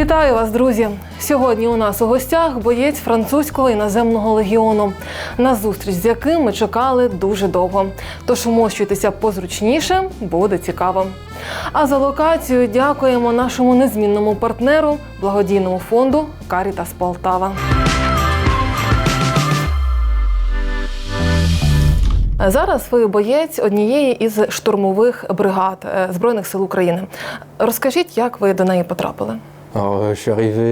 Вітаю вас, друзі! Сьогодні у нас у гостях боєць французького іноземного легіону, на зустріч з яким ми чекали дуже довго. Тож вмощуйтеся позручніше, буде цікаво. А за локацію дякуємо нашому незмінному партнеру, благодійному фонду «Карітас Полтава». Зараз ви боєць однієї із штурмових бригад Збройних сил України. Розкажіть, як ви до неї потрапили? Alors, je suis arrivé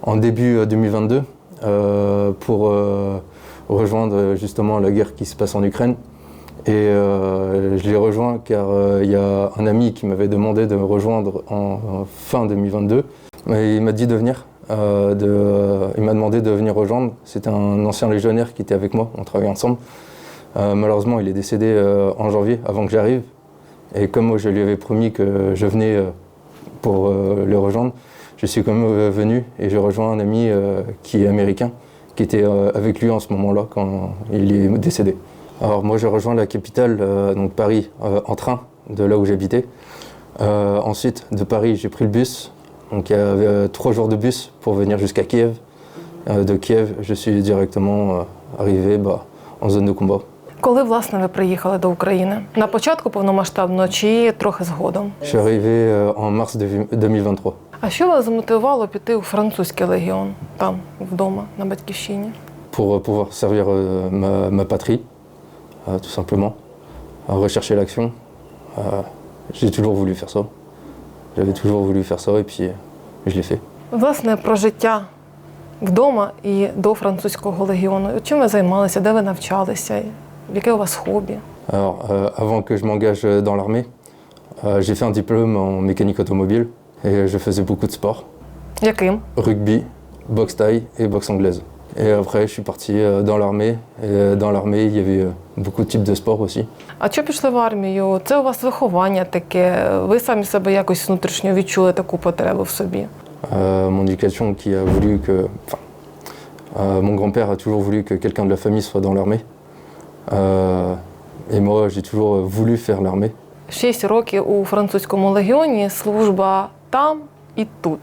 en début 2022 pour rejoindre justement la guerre qui se passe en Ukraine. Et je l'ai rejoint car il y a un ami qui m'avait demandé de me rejoindre en fin 2022. Et il m'a dit de venir, il m'a demandé de venir rejoindre. C'était un ancien légionnaire qui était avec moi, on travaillait ensemble. Malheureusement, il est décédé en janvier avant que j'arrive. Et comme moi je lui avais promis que je venais pour le rejoindre, je suis quand même venu et j'ai rejoint un ami qui est américain, qui était avec lui en ce moment-là quand il est décédé. Alors moi j'ai rejoint la capitale, donc Paris, en train, de là où j'habitais. Ensuite de Paris j'ai pris le bus, donc il y avait 3 jours de bus pour venir jusqu'à Kiev. De Kiev je suis directement arrivé en zone de combat. Коли, власне, ви приїхали до України? На початку повномасштабного чи трохи згодом? Je suis arrivé en mars 2023. А що вас змотивувало піти у французький легіон, там, вдома, на батьківщині? Pour pouvoir servir ma patrie, tout simplement, rechercher l'action. J'ai toujours voulu faire ça. J'avais toujours voulu faire ça et puis je l'ai fait. Власне, про життя вдома і до французького легіону. Чим ви займалися, де ви навчалися, яке у вас хобі? Alors, avant que je m'engage dans l'armée, j'ai fait un diplôme en mécanique automobile et je faisais beaucoup de sport. Яким? Rugby, boxe thaï et boxe anglaise. Et après, je suis parti dans l'armée. Et dans l'armée, il y avait beaucoup de types de sports aussi. А чого пішли в армію? Це у вас виховання таке? Ви самі себе якось внутрішньо відчули таку потребу в собі? Mon éducation qui a voulu que... mon grand-père a toujours voulu que quelqu'un de la famille soit dans l'armée. Et moi, j'ai toujours voulu faire l'armée. 6 років у французькому легіоні, служба там і тут.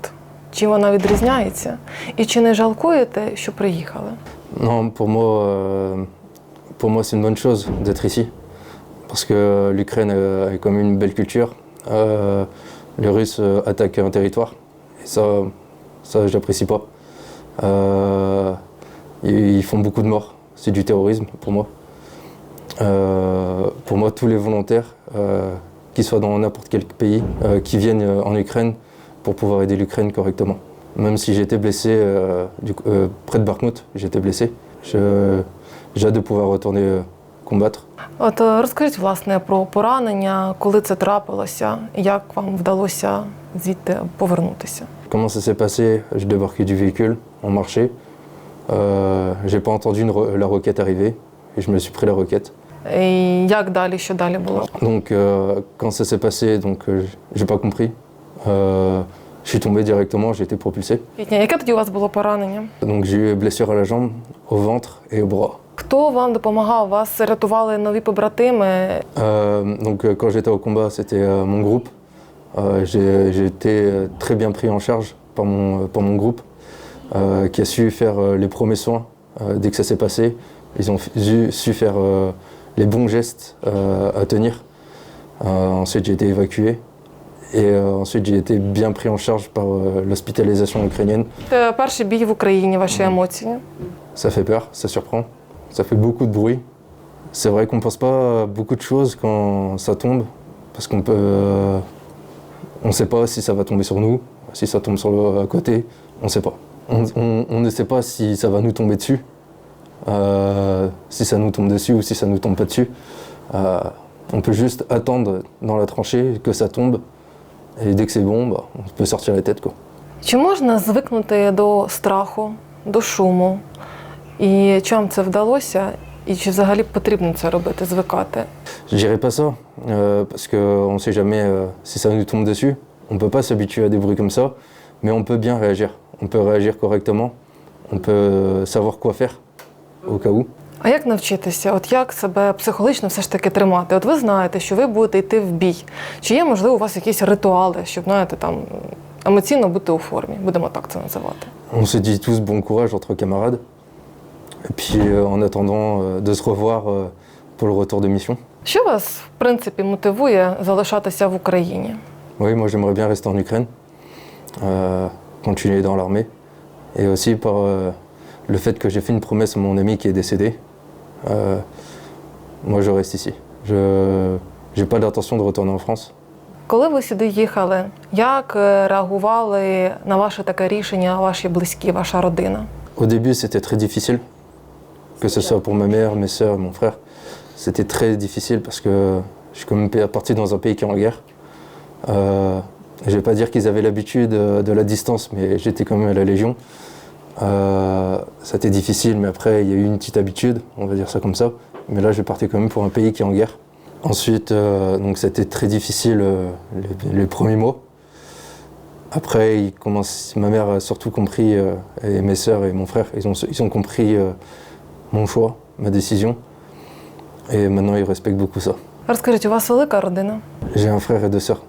Чим вона відрізняється? І чи не жалкуєте, що приїхали? Non, pour moi, c'est une bonne chose d'être ici. Parce que l'Ukraine a quand même une belle culture. Les Russes attaquent un territoire. Et ça j'apprécie pas. Ils font beaucoup de morts. C'est du terrorisme pour moi. Pour moi, tous les volontaires, qu'ils soient dans n'importe quel pays, qui viennent en Ukraine pour pouvoir aider l'Ukraine correctement. Même si j'étais blessé près de Bakhmut, j'étais blessé. J'ai hâte de pouvoir retourner combattre. От розкажіть, власне, про поранення, коли це трапилося, як вам вдалося звідти повернутися? Comment ça s'est passé? Je débarquais du véhicule, on marchait. J'ai pas entendu la roquette arriver et je me suis pris la roquette. І як далі, що далі було? Donc quand ça s'est passé, j'ai pas compris. Je suis tombé directement, j'ai été propulsé. Яке тоді у вас було поранення? Donc j'ai eu blessure à la jambe, au ventre et au bras. Хто вам допомагав? Вас рятували нові побратими? Donc quand j'étais au combat, c'était mon groupe. J'ai été très bien pris en charge par mon groupe, qui a su faire les premiers soins dès que ça s'est passé. Ils ont su faire les bons gestes à tenir. Ensuite j'ai été évacué. Et ensuite j'ai été bien pris en charge par l'hospitalisation ukrainienne. Перший бій в Україні, ваші емоції? Ça fait peur, ça surprend, ça fait beaucoup de bruit. C'est vrai qu'on pense pas beaucoup de choses quand ça tombe, parce qu'on peut... on sait pas si ça va tomber sur nous, si ça tombe à côté, on sait pas. On ne sait pas si ça va nous tomber dessus, si ça nous tombe dessus ou si ça nous tombe pas dessus. On peut juste attendre dans la tranchée que ça tombe. Et dès que c'est bon, on peut sortir la tête, quoi. Чи можна звикнути до страху, до шуму? І чи вам це вдалося? І чи взагалі потрібно це робити, звикати? Je dirais pas ça, parce qu'on sait jamais si ça nous tombe dessus. On peut pas s'habituer à des bruits comme ça, mais on peut bien réagir. On peut réagir correctement. On peut savoir quoi faire au cas où. А як навчитися? От як себе психологічно все ж таки тримати? От ви знаєте, що ви будете йти в бій. Чи є, можливо, у вас якісь ритуали, щоб, знаєте, там емоційно бути у формі, будемо так це називати. On se dit tous bon courage entre camarades. Et puis en attendant de se revoir pour le retour de mission. Що вас, в принципі, мотивує залишатися в Україні? Oui, moi j'aimerais bien rester en Ukraine, continuer dans l'armée. Et aussi par le fait que j'ai fait une promesse à mon ami qui est décédé. Moi je reste ici. Je n'ai pas d'intention de retourner en France. Коли ви сюди їхали, як реагували на ваше таке рішення ваші близькі, ваша родина? Au début c'était très difficile, que ce soit pour ma mère, mes sœurs, mon frère. C'était très difficile parce que je suis quand même parti dans un pays qui est en guerre. Je ne vais pas dire qu'ils avaient l'habitude de la distance, mais j'étais quand même à la Légion. C'était difficile, mais après il y a eu une petite habitude, on va dire ça comme ça. Mais là je partais quand même pour un pays qui est en guerre. Ensuite, donc c'était très difficile les premiers mois. Après, ma mère a surtout compris, et mes sœurs et mon frère, ils ont compris mon choix, ma décision. Et maintenant, ils respectent beaucoup ça. Розкажіть, у вас велика родина? J'ai un frère et deux sœurs.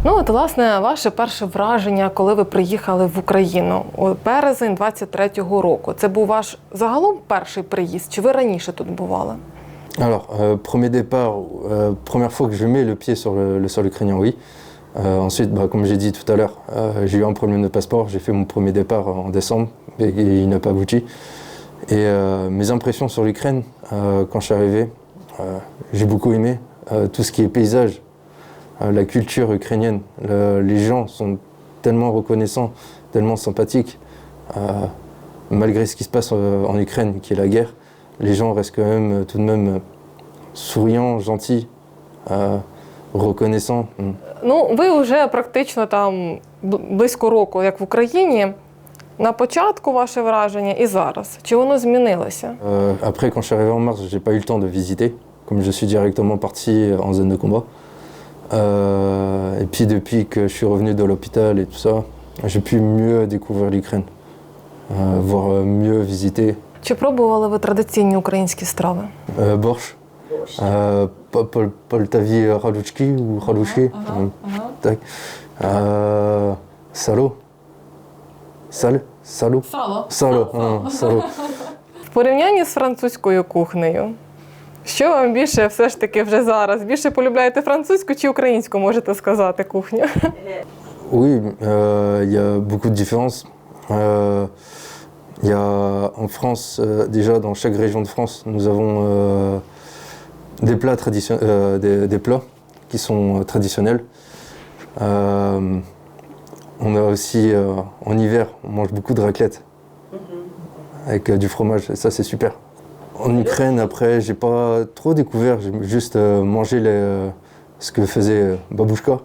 Ну от, власне, ваше перше враження, коли ви приїхали в Україну у березень 23-го року. Це був ваш загалом перший приїзд, чи ви раніше тут бували? Alors, premier départ, première fois que je mets le pied sur le sol ukrainien, oui. Ensuite, comme j'ai dit tout à l'heure, j'ai eu un problème de passeport. J'ai fait mon premier départ en décembre et il n'a pas abouti. Et mes impressions sur l'Ukraine, quand je suis arrivé, j'ai beaucoup aimé tout ce qui est paysage, la culture ukrainienne. Les gens sont tellement reconnaissants, tellement sympathiques. Malgré ce qui se passe en Ukraine, qui est la guerre, les gens restent quand même tout de même souriants, gentils, reconnaissants. Ну, ви вже практично там близько року, як в Україні. На початку ваше враження і зараз. Чи воно змінилося? Après, quand je suis arrivé en mars, j'ai pas eu le temps de visiter, comme je suis directement parti en zone de combat. Et puis depuis que je suis revenu de l'hôpital et tout ça, j'ai pu mieux découvrir l'Ukraine, voir mieux visiter. Чи пробували ви традиційні українські страви? Борщ, Poltavi Raluchki ou Raluchki, tac. Salo. Salo. Salo. В порівнянні з французькою кухнею, що вам більше все ж таки вже зараз? Більше полюбляєте французьку чи українську, можете сказати, кухню? Oui, il y a beaucoup de différences. Il y a en France, déjà dans chaque région de France, nous avons des plats des plats qui sont traditionnels. On a aussi en hiver, on mange beaucoup de raclette avec du fromage, et ça c'est super. En Ukraine, après, j'ai pas trop découvert, j'ai juste mangé ce que faisait Babushka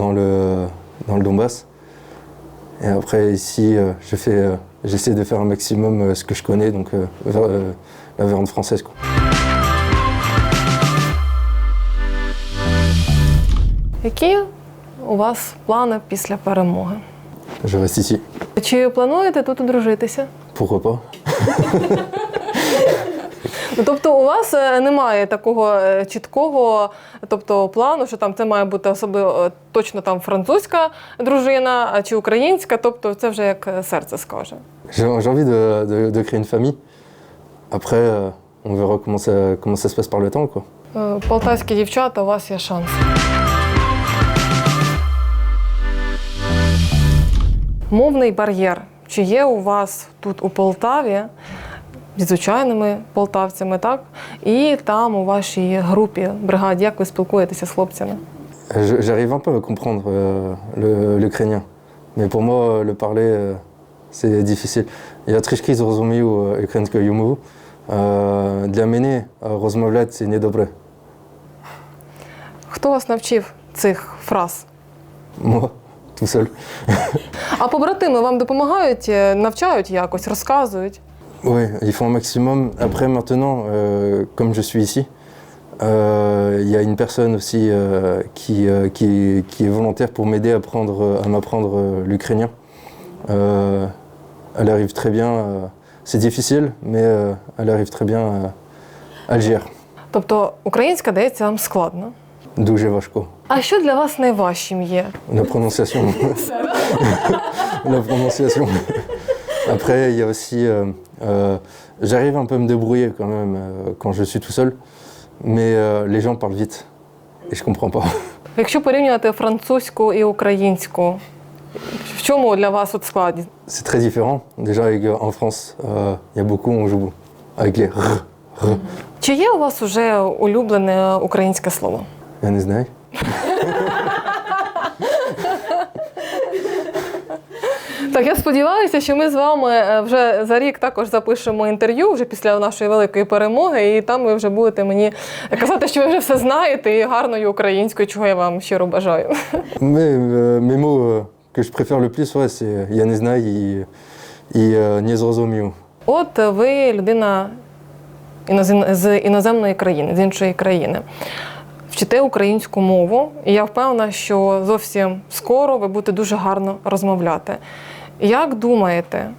dans le Donbass. Et après, ici, j'essaie de faire un maximum ce que je connais, donc la viande française, quoi. Які у вас плани після перемоги? Je reste ici. Чи плануєте тут одружитися? Pourquoi pas? Ну, тобто у вас немає такого чіткого, тобто, плану, що там це має бути особливо точно там французька дружина чи українська, тобто це вже як серце скаже. J'ai envie de créer une famille. Après, on verra comment ça se passe par le temps, quoi. Полтавські дівчата, у вас є шанс. Мовний бар'єр. Чи є у вас тут у Полтаві зі звичайними полтавцями, так? І там у вашій групі, бригаді, як ви спілкуєтеся з хлопцями? J'arrive un peu à comprendre l'ukrainien. Mais pour moi, le parler, c'est difficile. Я трішки зрозумів українською мову. Для мене розмовляти це не добре. Хто вас навчив цих фраз? Moi, tout seul. А побратими вам допомагають, навчають якось, розказують? Oui, ils font un maximum. Après, maintenant, comme je suis ici, il y a une personne aussi qui est volontaire pour m'aider à m'apprendre l'ukrainien. Elle arrive très bien. C'est difficile, mais elle arrive très bien à le gérer. Тобто українська дається вам складно. Дуже важко. А що для вас найважчим є? La prononciation. La prononciation. Après, il y a aussi... j'arrive un peu à me débrouiller quand même quand je suis tout seul, mais les gens parlent vite et je comprends pas. Якщо порівнювати французьку і українську, в чому для вас от складність? C'est très différent. Déjà, en France, il y a beaucoup, on joue avec les r. Чи є у вас уже улюблене українське слово? Я не знаю. Так, я сподіваюся, що ми з вами вже за рік також запишемо інтерв'ю, вже після нашої великої перемоги, і там ви вже будете мені казати, що ви вже все знаєте, і гарною українською, чого я вам щиро бажаю. Mes mots que je préfère le plus, ouais, c'est я не знаю і не зрозумів. От ви людина з іноземної країни, з іншої країни. Вчите українську мову, і я впевнена, що зовсім скоро ви будете дуже гарно розмовляти. Як думаєте,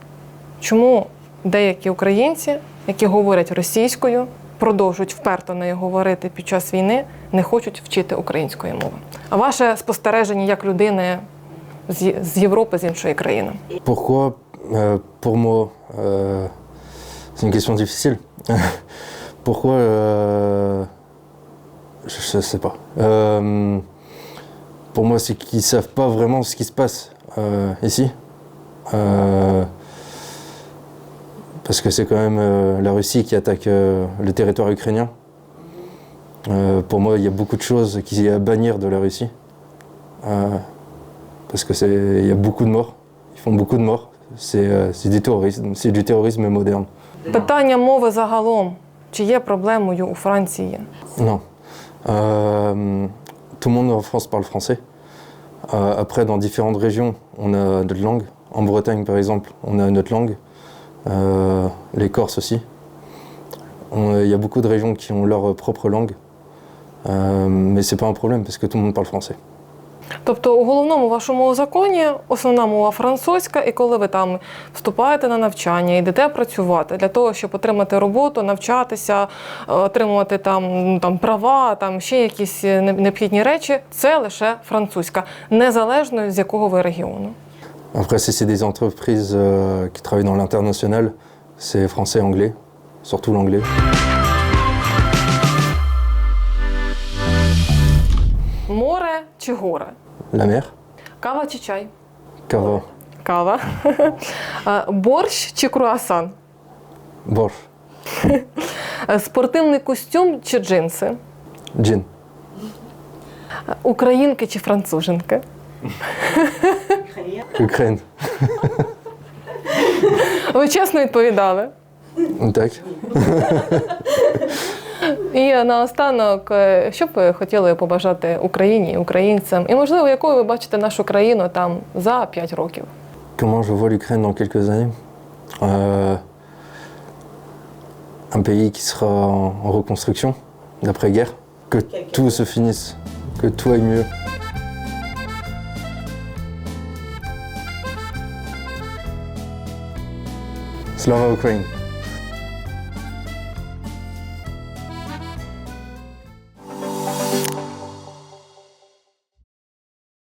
чому деякі українці, які говорять російською, продовжують вперто нею говорити під час війни, не хочуть вчити української мови? А ваше спостереження як людини з Європи, з іншої країни? Pourquoi pour moi c'est une question difficile. Pourquoi je sais pas. Pour moi, c'est qu'ils savent pas vraiment ce qui se passe ici. Parce que c'est quand même la Russie qui attaque le territoire ukrainien. Pour moi, il y a beaucoup de choses qui sont à bannir de la Russie. Parce que il y a beaucoup de morts. Ils font beaucoup de morts. C'est du terrorisme. C'est du terrorisme moderne. Питання мови загалом. Чи є проблемою у Франції? Non. Tout le monde en France parle français. Après, dans différentes régions, on a notre langue. En Bretagne, par exemple, on a notre langue. Les Corses aussi. Il y a beaucoup de régions qui ont leur propre langue. Mais c'est pas un problème parce que tout le monde parle français. Тобто у головному вашому законі основна мова французька, і коли ви там вступаєте на навчання, йдете працювати для того, щоб отримати роботу, навчатися, отримувати там права, там ще якісь необхідні речі, це лише французька, незалежно з якого ви регіону. Après, si c'est des entreprises qui travaillent dans l'international, c'est français et anglais, surtout l'anglais. Море чи горе? La mer, Кава чи чай? cava, Кава. Борщ чи круасан? borsch, Спортивний костюм чи джинси? gin, Українки чи француженки? Ukraine. Ви чесно відповідали. Так. І наостанок, що б ви хотіли побажати Україні, українцям? І, можливо, якою ви бачите нашу країну там за 5 років? Comment je vois l'Ukraine dans quelques années Un pays qui sera en reconstruction, d'après-guerre. Que tout se finisse, que tout aille mieux. Slava Ukraine.